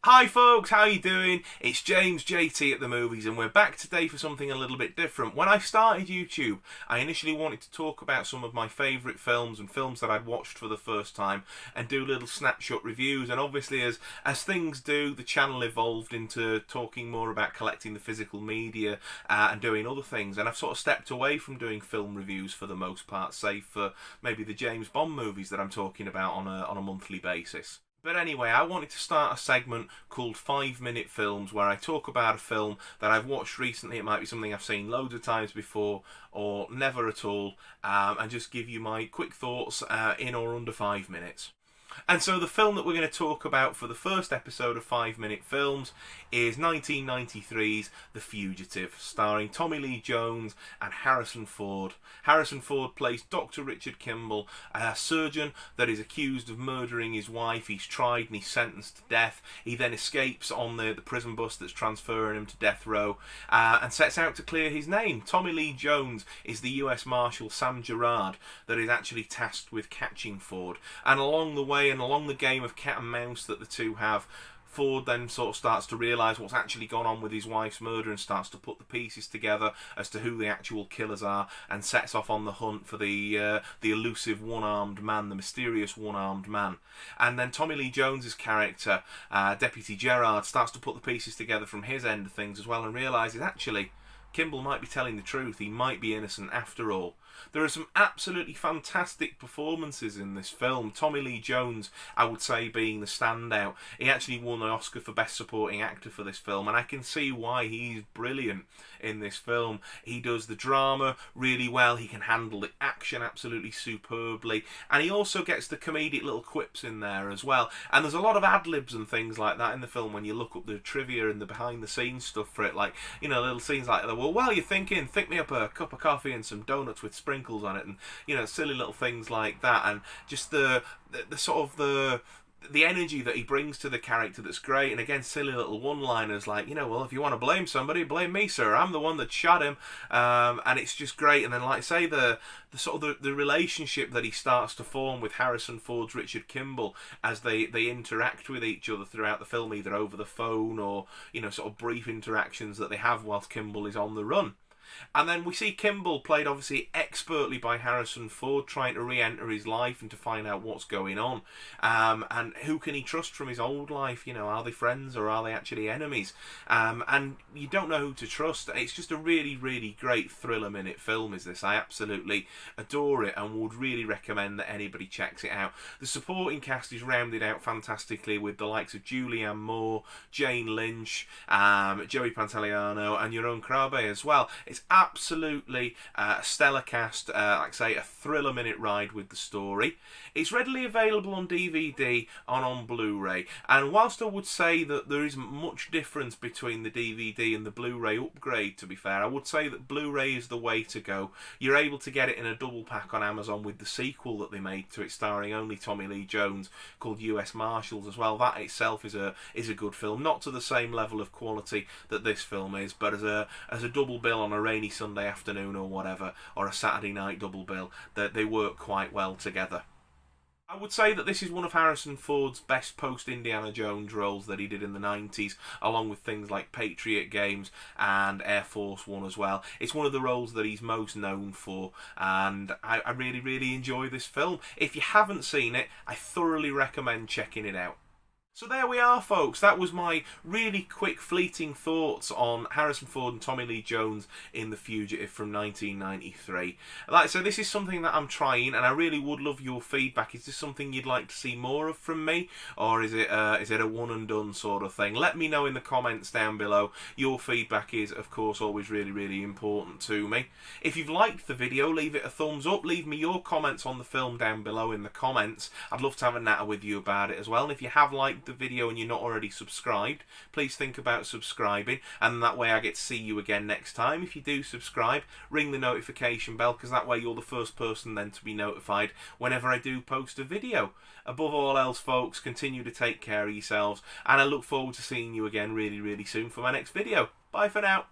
Hi folks, how you doing? It's James JT at the movies, and we're back today for something a little bit different. When I started YouTube, I initially wanted to talk about some of my favourite films and films that I'd watched for the first time and do little snapshot reviews, and obviously as things do, the channel evolved into talking more about collecting the physical media and doing other things, and I've sort of stepped away from doing film reviews for the most part, save for maybe the James Bond movies that I'm talking about on a monthly basis. But anyway, I wanted to start a segment called 5-Minute Films where I talk about a film that I've watched recently. It might be something I've seen loads of times before or never at all, and just give you my quick thoughts in or under 5 minutes. And so the film that we're going to talk about for the first episode of 5-Minute Films is 1993's The Fugitive, starring Tommy Lee Jones and Harrison Ford. Harrison Ford plays Dr. Richard Kimball, a surgeon that is accused of murdering his wife. He's tried and he's sentenced to death. He then escapes on the prison bus that's transferring him to death row and sets out to clear his name. Tommy Lee Jones is the US Marshal Sam Gerard that is actually tasked with catching Ford. And along the way and along the game of cat and mouse that the two have, Ford then sort of starts to realise what's actually gone on with his wife's murder and starts to put the pieces together as to who the actual killers are, and sets off on the hunt for the elusive one-armed man, the mysterious one-armed man. And then Tommy Lee Jones's character, Deputy Gerard, starts to put the pieces together from his end of things as well and realises actually Kimball might be telling the truth. He might be innocent after all. There are some absolutely fantastic performances in this film. Tommy Lee Jones, I would say, being the standout. He actually won an Oscar for Best Supporting Actor for this film, and I can see why he's brilliant in this film. He does the drama really well. He can handle the action absolutely superbly, and he also gets the comedic little quips in there as well. And there's a lot of ad-libs and things like that in the film when you look up the trivia and the behind-the-scenes stuff for it, like, you know, little scenes like that. Well, while you're thinking, think me up a cup of coffee and some donuts with sprinkles on it, and, you know, silly little things like that, and just the sort of the energy that he brings to the character that's great. And again, silly little one-liners like, you know, well, if you want to blame somebody, blame me, sir, I'm the one that shot him. And it's just great. And then, like I say, the sort of the relationship that he starts to form with Harrison Ford's Richard Kimball as they interact with each other throughout the film, either over the phone or, you know, sort of brief interactions that they have whilst Kimball is on the run. And then we see Kimball, played obviously expertly by Harrison Ford, trying to re-enter his life and to find out what's going on. And who can he trust from his old life? You know, are they friends or are they actually enemies? And you don't know who to trust. It's just a really, really great thriller-minute film, is this. I absolutely adore it and would really recommend that anybody checks it out. The supporting cast is rounded out fantastically with the likes of Julianne Moore, Jane Lynch, Joey Pantoliano, and Jeroen Krabbe as well. It's absolutely a stellar cast, like I say, a thriller-minute ride with the story. It's readily available on DVD and on Blu-ray, and whilst I would say that there isn't much difference between the DVD and the Blu-ray upgrade, to be fair, I would say that Blu-ray is the way to go. You're able to get it in a double pack on Amazon with the sequel that they made to it, starring only Tommy Lee Jones, called US Marshals as well. That itself is a good film, not to the same level of quality that this film is, but as a double bill on a rainy Sunday afternoon or whatever, or a Saturday night double bill, that they work quite well together. I would say that this is one of Harrison Ford's best post-Indiana Jones roles that he did in the 90s, along with things like Patriot Games and Air Force One as well. It's one of the roles that he's most known for, and I really, really enjoy this film. If you haven't seen it, I thoroughly recommend checking it out. So there we are, folks. That was my really quick, fleeting thoughts on Harrison Ford and Tommy Lee Jones in The Fugitive from 1993. Like I said, this is something that I'm trying, and I really would love your feedback. Is this something you'd like to see more of from me, or is it a one and done sort of thing? Let me know in the comments down below. Your feedback is, of course, always really, really important to me. If you've liked the video, leave it a thumbs up. Leave me your comments on the film down below in the comments. I'd love to have a natter with you about it as well. And if you have liked the video and you're not already subscribed, please think about subscribing, and that way I get to see you again next time. If you do subscribe, ring the notification bell, because that way you're the first person then to be notified whenever I do post a video. Above all else, folks, continue to take care of yourselves, and I look forward to seeing you again really, really soon for my next video. Bye for now.